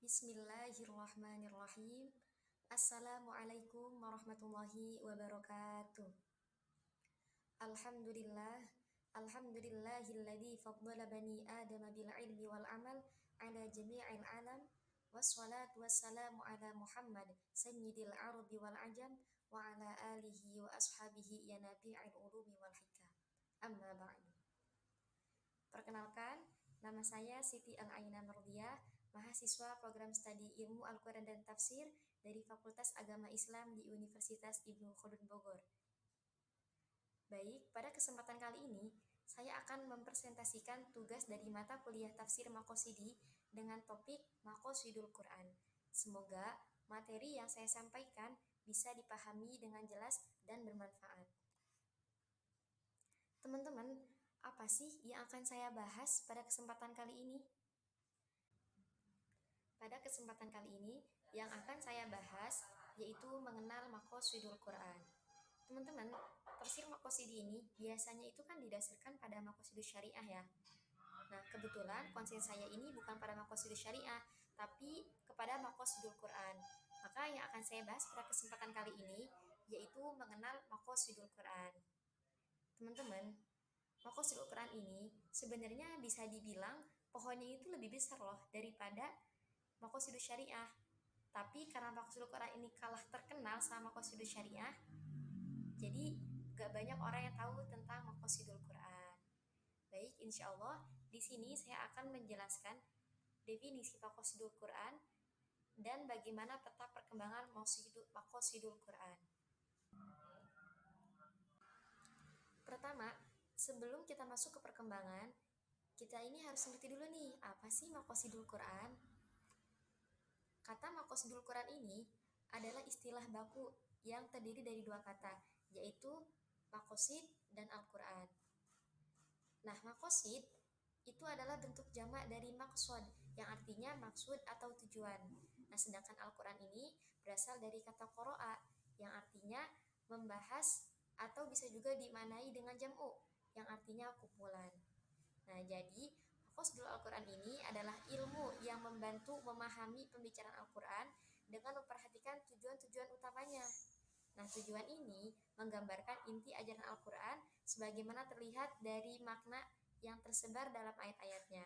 Bismillahirrahmanirrahim. Assalamualaikum warahmatullahi wabarakatuh. Alhamdulillah. Alhamdulillahilladzi faddala bani Adam bil ilmi wal amal ala jami'il alam. Wassalatu wassalamu ala Muhammad sayyidil arabi wal ajam wa ala alihi wa ashabihi ya nabi'il ulumi wal hikam. Amma ba'du. Perkenalkan, nama saya Siti Al-Aina Nurdiyah, mahasiswa program studi Ilmu Al-Quran dan Tafsir dari Fakultas Agama Islam di Universitas Ibnu Khaldun Bogor. Baik, pada kesempatan kali ini, saya akan mempresentasikan tugas dari mata kuliah Tafsir Maqosidi dengan topik Maqosidul Quran. Semoga materi yang saya sampaikan bisa dipahami dengan jelas dan bermanfaat. Teman-teman, apa sih yang akan saya bahas pada kesempatan kali ini? Pada kesempatan kali ini, yang akan saya bahas yaitu mengenal Maqosidul Quran. Teman-teman, tafsir Maqosidi ini biasanya itu kan didasarkan pada Maqosidul Syariah ya. Nah, kebetulan konsen saya ini bukan pada Maqosidul Syariah, tapi kepada Maqosidul Quran. Maka yang akan saya bahas pada kesempatan kali ini yaitu mengenal Maqosidul Quran. Teman-teman, Maqosidul Quran ini sebenarnya bisa dibilang pohonnya itu lebih besar loh daripada Maqosidul Syariah. Tapi karena Maqosidul Quran ini kalah terkenal sama Maqosidul Syariah, jadi gak banyak orang yang tahu tentang Maqosidul Quran. Baik, insya Allah di sini saya akan menjelaskan definisi Maqosidul Quran dan bagaimana peta perkembangan Maqosidul Quran. Pertama, sebelum kita masuk ke perkembangan, kita ini harus ngerti dulu nih, apa sih Maqosidul Quran? Kata Maqosidul Quran ini adalah istilah baku yang terdiri dari dua kata, yaitu Maqosid dan Al-Quran. Nah, Maqosid itu adalah bentuk jamak dari maksud, yang artinya maksud atau tujuan. Nah, sedangkan Al-Quran ini berasal dari kata qoro'a, yang artinya membahas atau bisa juga dimaknai dengan jam'u, yang artinya kumpulan. Nah, jadi Maqosidul Al-Quran ini adalah ilmu yang membantu memahami pembicaraan Al-Quran dengan memperhatikan tujuan-tujuan utamanya. Nah, tujuan ini menggambarkan inti ajaran Al-Quran sebagaimana terlihat dari makna yang tersebar dalam ayat-ayatnya.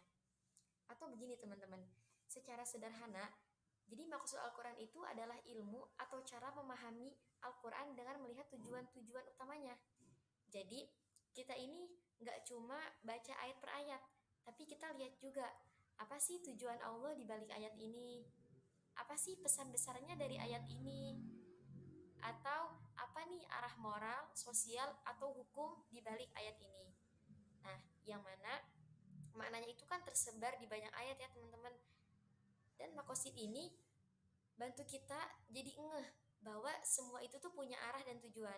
Atau begini teman-teman, secara sederhana, jadi maksud Al-Quran itu adalah ilmu atau cara memahami Al-Quran dengan melihat tujuan-tujuan utamanya. Jadi, kita ini nggak cuma baca ayat per ayat, tapi kita lihat juga apa sih tujuan Allah di balik ayat ini, apa sih pesan besarnya dari ayat ini, atau apa nih arah moral, sosial, atau hukum di balik ayat ini. Nah, yang mana maknanya itu kan tersebar di banyak ayat ya teman-teman. Dan Maqosid ini bantu kita jadi ngeh bahwa semua itu tuh punya arah dan tujuan.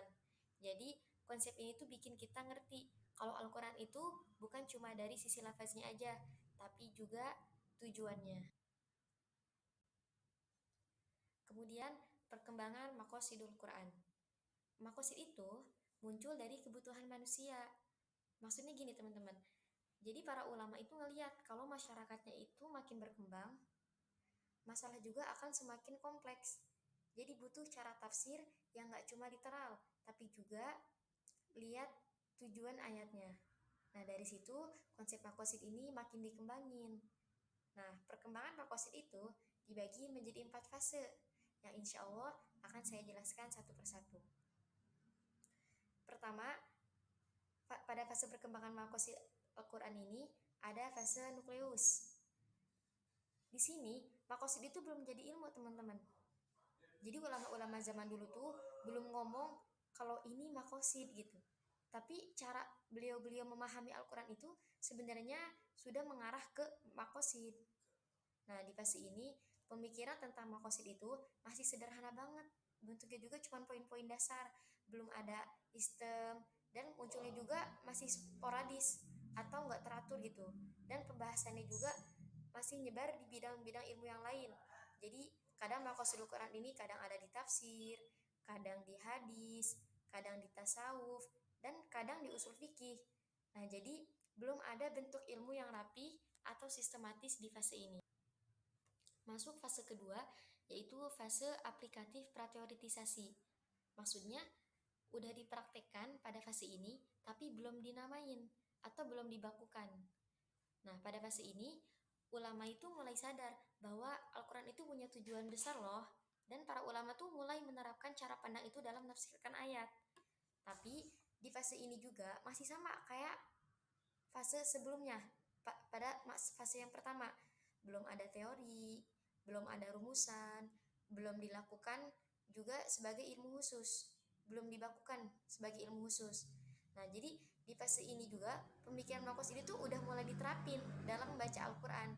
Jadi konsep ini tuh bikin kita ngerti kalau Al-Quran itu bukan cuma dari sisi lafaznya aja, tapi juga tujuannya. Kemudian perkembangan Maqosidul Quran. Maqosid itu muncul dari kebutuhan manusia. Maksudnya gini teman-teman, jadi para ulama itu ngelihat kalau masyarakatnya itu makin berkembang, masalah juga akan semakin kompleks. Jadi butuh cara tafsir yang gak cuma literal, tapi juga lihat tujuan ayatnya. Nah, dari situ konsep Maqosid ini makin dikembangin. Nah, perkembangan Maqosid itu dibagi menjadi 4 fase, yang insya Allah akan saya jelaskan satu persatu. Pertama, pada fase perkembangan Maqosid Al-Quran ini ada fase nukleus. Di sini, Maqosid itu belum jadi ilmu teman-teman. Jadi ulama-ulama zaman dulu tuh belum ngomong kalau ini Maqosid gitu. Tapi cara beliau-beliau memahami Al-Quran itu sebenarnya sudah mengarah ke Maqosid. Nah, di fase ini pemikiran tentang Maqosid itu masih sederhana banget. Bentuknya juga cuma poin-poin dasar, belum ada sistem, dan munculnya juga masih sporadis atau nggak teratur gitu. Dan pembahasannya juga masih nyebar di bidang-bidang ilmu yang lain. Jadi kadang Maqosidul Quran ini kadang ada di tafsir, kadang di hadis, kadang di tasawuf, dan kadang di usul fikih. Nah, jadi belum ada bentuk ilmu yang rapi atau sistematis di fase ini. Masuk fase kedua, yaitu fase aplikatif prateoritisasi. Maksudnya, udah dipraktekkan pada fase ini, tapi belum dinamain atau belum dibakukan. Nah, pada fase ini, ulama itu mulai sadar bahwa Al-Quran itu punya tujuan besar loh, dan para ulama tuh mulai menerapkan cara pandang itu dalam menafsirkan ayat. Tapi di fase ini juga masih sama kayak fase sebelumnya, pada fase yang pertama, belum ada teori, belum ada rumusan, belum dilakukan juga sebagai ilmu khusus, belum dibakukan sebagai ilmu khusus. Nah, jadi di fase ini juga pemikiran ini tuh udah mulai diterapin dalam membaca Al-Quran.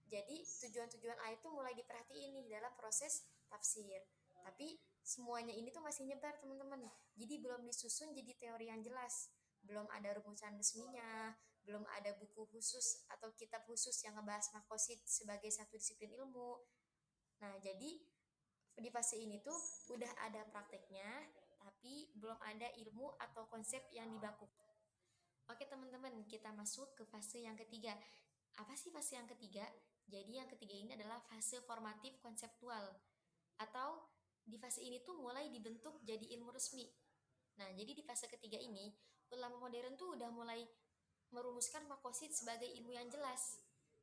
Jadi tujuan-tujuan ayat itu mulai diperhatiin nih dalam proses tafsir. Tapi semuanya ini tuh masih nyebar teman-teman. Jadi belum disusun jadi teori yang jelas. Belum ada rumusan resminya, belum ada buku khusus atau kitab khusus yang ngebahas makosid sebagai satu disiplin ilmu. Nah, jadi di fase ini tuh udah ada prakteknya, tapi belum ada ilmu atau konsep yang dibaku. Oke teman-teman, kita masuk ke fase yang ketiga. Apa sih fase yang ketiga? Jadi yang ketiga ini adalah fase formatif konseptual. Atau di fase ini tuh mulai dibentuk jadi ilmu resmi. Nah, jadi di fase ketiga ini, ulama modern tuh udah mulai merumuskan makosid sebagai ilmu yang jelas.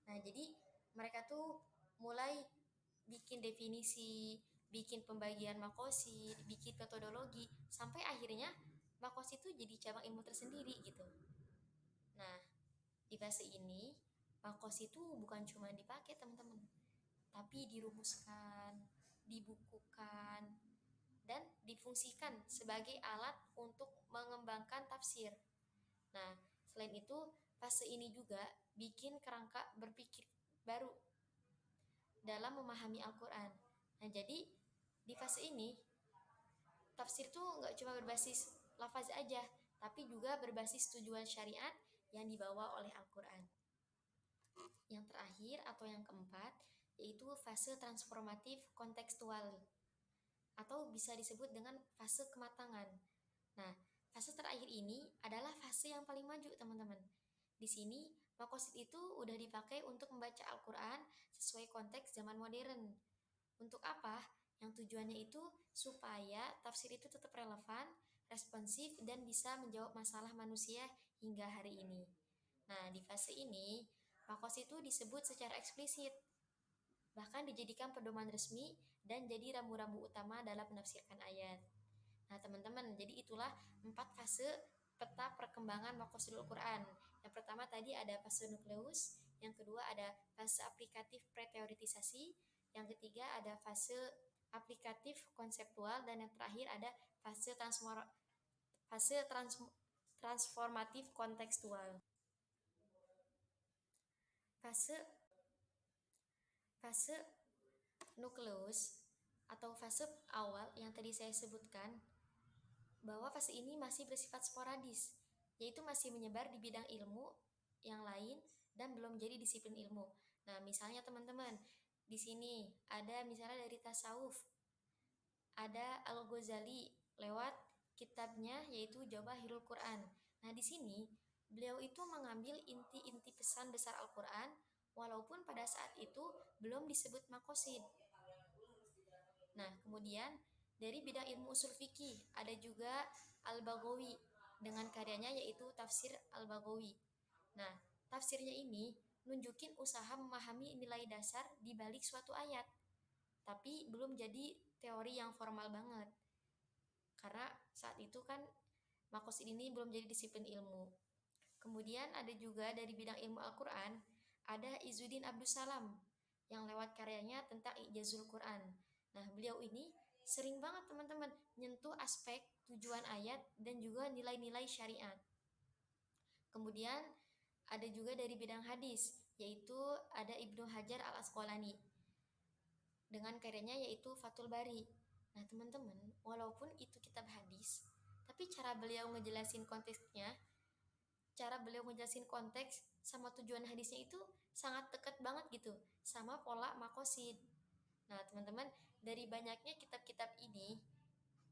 Nah, jadi mereka tuh mulai bikin definisi, bikin pembagian makosid, bikin metodologi, sampai akhirnya makosid itu jadi cabang ilmu tersendiri gitu. Nah, di fase ini, makos itu bukan cuma dipakai teman-teman, tapi dirumuskan, dibukukan, dan difungsikan sebagai alat untuk mengembangkan tafsir. Nah, selain itu, fase ini juga bikin kerangka berpikir baru dalam memahami Al-Quran. Nah, jadi di fase ini, tafsir tuh nggak cuma berbasis lafaz aja, tapi juga berbasis tujuan syariat yang dibawa oleh Al-Quran. Yang terakhir atau yang keempat, yaitu fase transformatif kontekstual atau bisa disebut dengan fase kematangan. Nah, fase terakhir ini adalah fase yang paling maju, teman-teman. Di sini, makosid itu udah dipakai untuk membaca Al-Quran sesuai konteks zaman modern. Untuk apa? Yang tujuannya itu supaya tafsir itu tetap relevan, responsif, dan bisa menjawab masalah manusia hingga hari ini. Nah, di fase ini, makos itu disebut secara eksplisit, bahkan dijadikan pedoman resmi dan jadi rambu-rambu utama dalam menafsirkan ayat. Nah, teman-teman, jadi itulah 4 fase peta perkembangan makosidul Quran. Yang pertama tadi ada fase nukleus, yang kedua ada fase aplikatif preteoritisasi, yang ketiga ada fase aplikatif konseptual, dan yang terakhir ada fase transformatif kontekstual. Fase fase nukleus atau fase awal yang tadi saya sebutkan, bahwa fase ini masih bersifat sporadis, yaitu masih menyebar di bidang ilmu yang lain dan belum jadi disiplin ilmu. Nah, misalnya teman-teman, di sini ada misalnya dari tasawuf, ada Al-Ghazali lewat kitabnya yaitu Jawahirul Quran. Nah, di sini beliau itu mengambil inti-inti pesan besar Al-Quran walaupun pada saat itu belum disebut makosid. Nah, kemudian dari bidang ilmu usul fikih ada juga Al-Baghawi dengan karyanya yaitu Tafsir Al-Baghawi. Nah, tafsirnya ini nunjukin usaha memahami nilai dasar di balik suatu ayat, tapi belum jadi teori yang formal banget. Karena saat itu kan makosid ini belum jadi disiplin ilmu. Kemudian ada juga dari bidang ilmu Al-Quran, ada Izzuddin Abdus Salam yang lewat karyanya tentang Ijazul Quran. Nah, beliau ini sering banget teman-teman nyentuh aspek tujuan ayat dan juga nilai-nilai syariat. Kemudian ada juga dari bidang hadis, yaitu ada Ibnu Hajar Al-Asqalani dengan karyanya yaitu Fathul Bari. Nah, teman-teman, walaupun itu kitab hadis, tapi cara beliau ngejelasin konteksnya, cara beliau ngejelasin konteks sama tujuan hadisnya itu sangat dekat banget gitu sama pola makosid. Nah, teman-teman, dari banyaknya kitab-kitab ini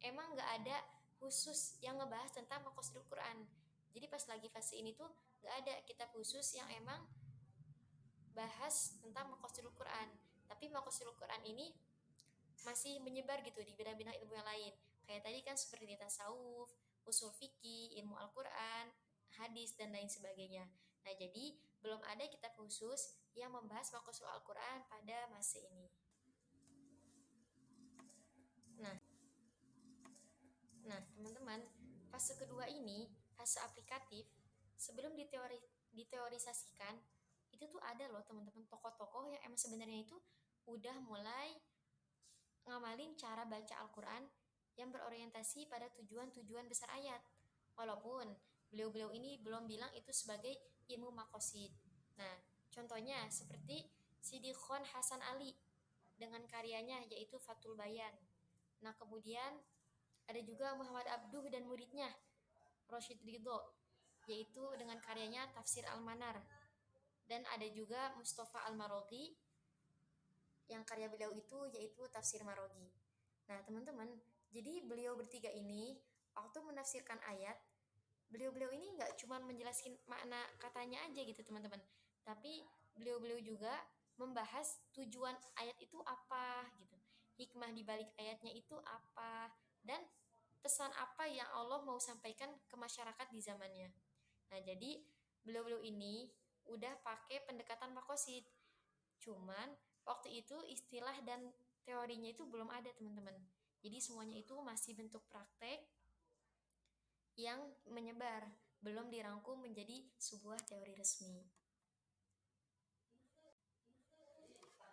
emang nggak ada khusus yang ngebahas tentang makosidul Quran. Jadi pas lagi fase ini tuh nggak ada kitab khusus yang emang bahas tentang maqasidul Quran. Tapi maqasidul Quran ini masih menyebar gitu di bidang-bidang ilmu yang lain. Kayak tadi kan seperti tasawuf, usul fikih, ilmu Al-Quran, hadis, dan lain sebagainya. Nah, jadi belum ada kitab khusus yang membahas maqasidul Al-Quran pada masa ini. Nah, teman-teman, fase kedua ini, fase aplikatif, sebelum diteorisasikan, itu tuh ada loh teman-teman tokoh-tokoh yang emang sebenarnya itu udah mulai ngamalin cara baca Al-Quran yang berorientasi pada tujuan-tujuan besar ayat. Walaupun beliau-beliau ini belum bilang itu sebagai ilmu makosid. Nah, contohnya seperti Sidi Khon Hasan Ali dengan karyanya yaitu Fathul Bayan. Nah, kemudian ada juga Muhammad Abduh dan muridnya Rosyid Ridho yaitu dengan karyanya Tafsir Al-Manar. Dan ada juga Mustafa Al-Maroghi yang karya beliau itu yaitu Tafsir Marogi. Nah, teman-teman, jadi beliau bertiga ini waktu menafsirkan ayat, beliau-beliau ini nggak cuma menjelaskan makna katanya aja gitu, teman-teman. Tapi beliau-beliau juga membahas tujuan ayat itu apa gitu. Hikmah di balik ayatnya itu apa dan pesan apa yang Allah mau sampaikan ke masyarakat di zamannya. Nah, jadi beliau-beliau ini udah pakai pendekatan makosid. Cuman waktu itu istilah dan teorinya itu belum ada teman-teman. Jadi semuanya itu masih bentuk praktek yang menyebar, belum dirangkum menjadi sebuah teori resmi.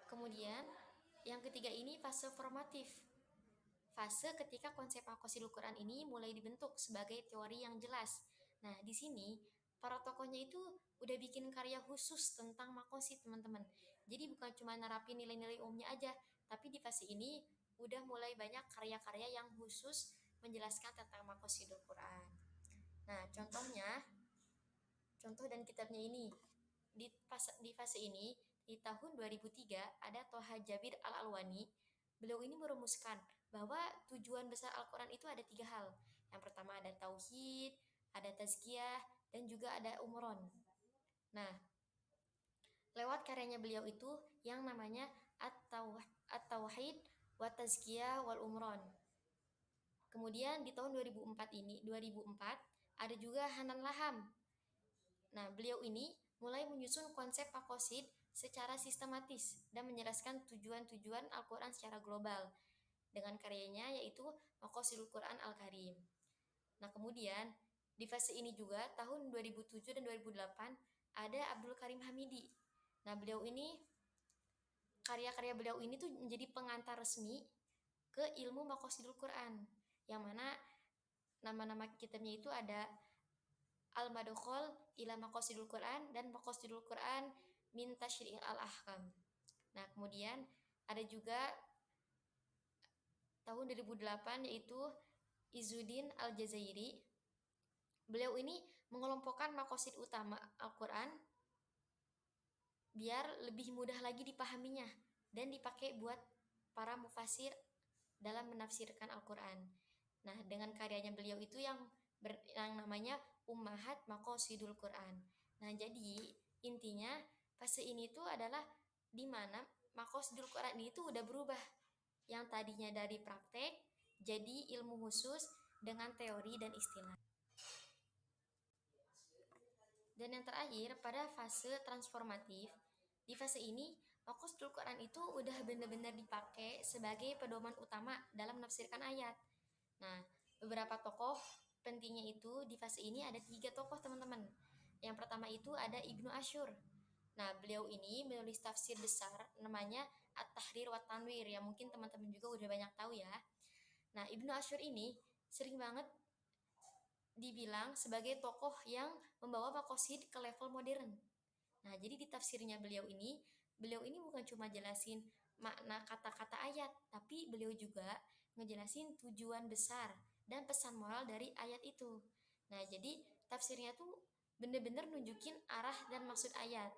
Kemudian yang ketiga ini fase formatif. Fase ketika konsep aqosidul Quran ini mulai dibentuk sebagai teori yang jelas. Nah, di sini para tokohnya itu udah bikin karya khusus tentang makosid, teman-teman. Jadi bukan cuma nerapin nilai-nilai umumnya aja, tapi di fase ini udah mulai banyak karya-karya yang khusus menjelaskan tentang makosidul Quran. Nah, contoh dan kitabnya ini. Di fase ini, di tahun 2003, ada Toha Jabir Al-Alwani. Beliau ini merumuskan bahwa tujuan besar Al-Quran itu ada 3 hal. Yang pertama ada tauhid, ada tazkiyah, dan juga ada umron. Nah, lewat karyanya beliau itu yang namanya At-Tauhid wa Tazkiyah wal Umron. Kemudian di tahun 2004 ada juga Hanan Laham. Nah, beliau ini mulai menyusun konsep makosid secara sistematis dan menjelaskan tujuan-tujuan Al-Quran secara global dengan karyanya yaitu Maqasidul Quran Al-Karim. Nah, kemudian di fase ini juga tahun 2007 dan 2008 ada Abdul Karim Hamidi. Nah, karya-karya beliau ini tuh menjadi pengantar resmi ke ilmu Maqasidul Quran, yang mana nama-nama kitabnya itu ada Al-Madkhal ila Maqasidul Quran dan Maqasidul Quran min Tasyri' al-Ahkam. Nah, kemudian ada juga tahun 2008 yaitu Izzuddin Al-Jazairi. Beliau ini mengelompokkan makosid utama Al-Quran biar lebih mudah lagi dipahaminya dan dipakai buat para mufasir dalam menafsirkan Al-Quran. Nah, dengan karyanya beliau itu yang namanya Ummahat Maqasidul Quran. Nah, jadi intinya fase ini tuh adalah di mana Maqasidul Quran ini tuh udah berubah. Yang tadinya dari praktek jadi ilmu khusus dengan teori dan istilah. Dan yang terakhir, pada fase transformatif, di fase ini, Maqasidul Quran itu udah benar-benar dipakai sebagai pedoman utama dalam menafsirkan ayat. Nah, beberapa tokoh pentingnya itu di fase ini ada 3 tokoh, teman-teman. Yang pertama itu ada Ibnu Asyur. Nah, beliau ini menulis tafsir besar namanya At-Tahrir wa Tanwir yang mungkin teman-teman juga udah banyak tahu ya. Nah, Ibnu Asyur ini sering banget dibilang sebagai tokoh yang membawa makosid ke level modern. Nah, jadi di tafsirnya beliau ini bukan cuma jelasin makna kata-kata ayat, tapi beliau juga ngejelasin tujuan besar dan pesan moral dari ayat itu. Nah, jadi tafsirnya tuh bener-bener nunjukin arah dan maksud ayat.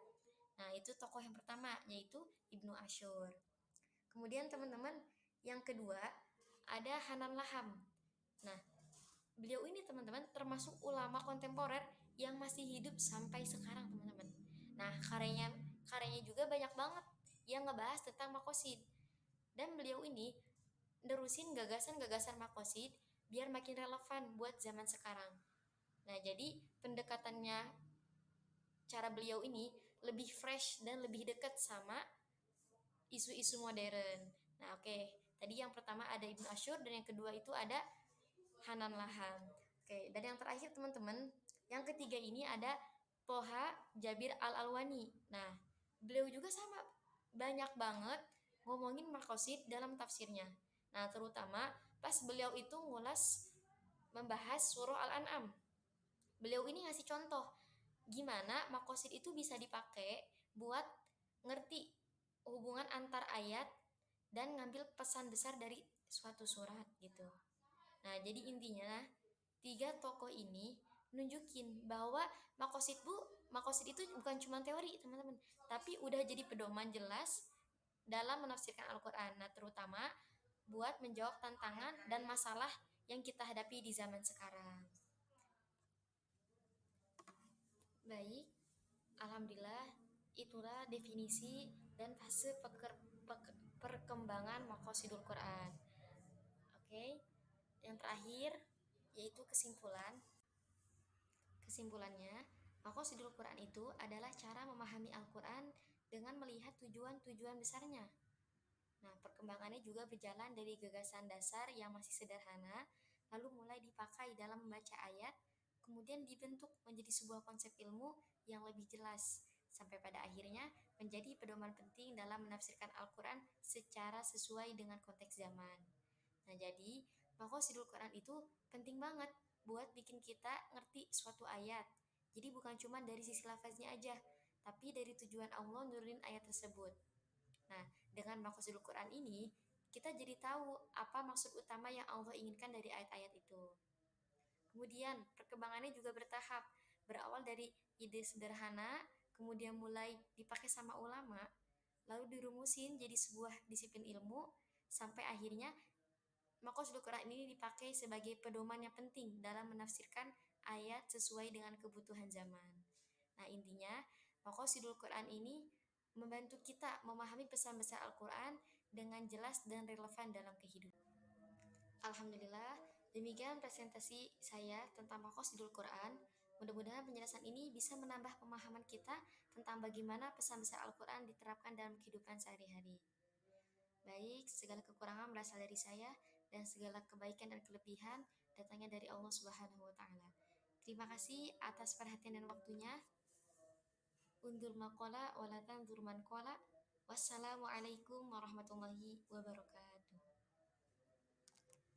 Nah, itu tokoh yang pertama, yaitu Ibnu Asyur. Kemudian teman-teman, yang kedua ada Hanan Laham. Nah, beliau ini teman-teman termasuk ulama kontemporer yang masih hidup sampai sekarang, teman-teman. Nah, karyanya juga banyak banget yang ngebahas tentang makosid. Dan beliau ini nerusin gagasan-gagasan makosid biar makin relevan buat zaman sekarang. Nah, jadi pendekatannya, cara beliau ini lebih fresh dan lebih dekat sama isu-isu modern. Nah, oke. Tadi yang pertama ada Ibnu Asyur dan yang kedua itu ada Hanan Laham. Oke, dan yang terakhir teman-teman, yang ketiga ini ada Toha Jabir Al-Alwani. Nah, beliau juga sama banyak banget ngomongin makosid dalam tafsirnya. Nah, terutama pas beliau itu ngulas membahas surah Al-An'am. Beliau ini ngasih contoh gimana makosid itu bisa dipakai buat ngerti hubungan antar ayat dan ngambil pesan besar dari suatu surat gitu. Nah, jadi intinya tiga tokoh ini nunjukin bahwa makosid itu bukan cuma teori, teman-teman, tapi udah jadi pedoman jelas dalam menafsirkan Al-Qur'an. Nah, terutama buat menjawab tantangan dan masalah yang kita hadapi di zaman sekarang. Baik, alhamdulillah itulah definisi dan fase perkembangan Maqasidul Quran. Oke, yang terakhir yaitu kesimpulan. Kesimpulannya, Maqasidul Quran itu adalah cara memahami Al-Quran dengan melihat tujuan-tujuan besarnya. Nah, perkembangannya juga berjalan dari gagasan dasar yang masih sederhana, lalu mulai dipakai dalam membaca ayat, kemudian dibentuk menjadi sebuah konsep ilmu yang lebih jelas, sampai pada akhirnya menjadi pedoman penting dalam menafsirkan Al-Quran secara sesuai dengan konteks zaman. Nah, jadi Maqasidul Quran itu penting banget buat bikin kita ngerti suatu ayat. Jadi bukan cuma dari sisi lafaznya aja, tapi dari tujuan Allah nurunin ayat tersebut. Nah, dengan Maqasidul Quran ini, kita jadi tahu apa maksud utama yang Allah inginkan dari ayat-ayat itu. Kemudian, perkembangannya juga bertahap, berawal dari ide sederhana, kemudian mulai dipakai sama ulama, lalu dirumusin jadi sebuah disiplin ilmu, sampai akhirnya Maqasidul Quran ini dipakai sebagai pedoman yang penting dalam menafsirkan ayat sesuai dengan kebutuhan zaman. Nah, intinya Maqasidul Quran ini membantu kita memahami pesan besar Al-Quran dengan jelas dan relevan dalam kehidupan. Alhamdulillah, demikian presentasi saya tentang Maqasidul Quran. Mudah-mudahan penjelasan ini bisa menambah pemahaman kita tentang bagaimana pesan besar Al-Quran diterapkan dalam kehidupan sehari-hari. Baik, segala kekurangan berasal dari saya dan segala kebaikan dan kelebihan datangnya dari Allah Subhanahu wa taala. Terima kasih atas perhatian dan waktunya. Undur maqala wa la tanzur man qala. Wassalamualaikum warahmatullahi wabarakatuh.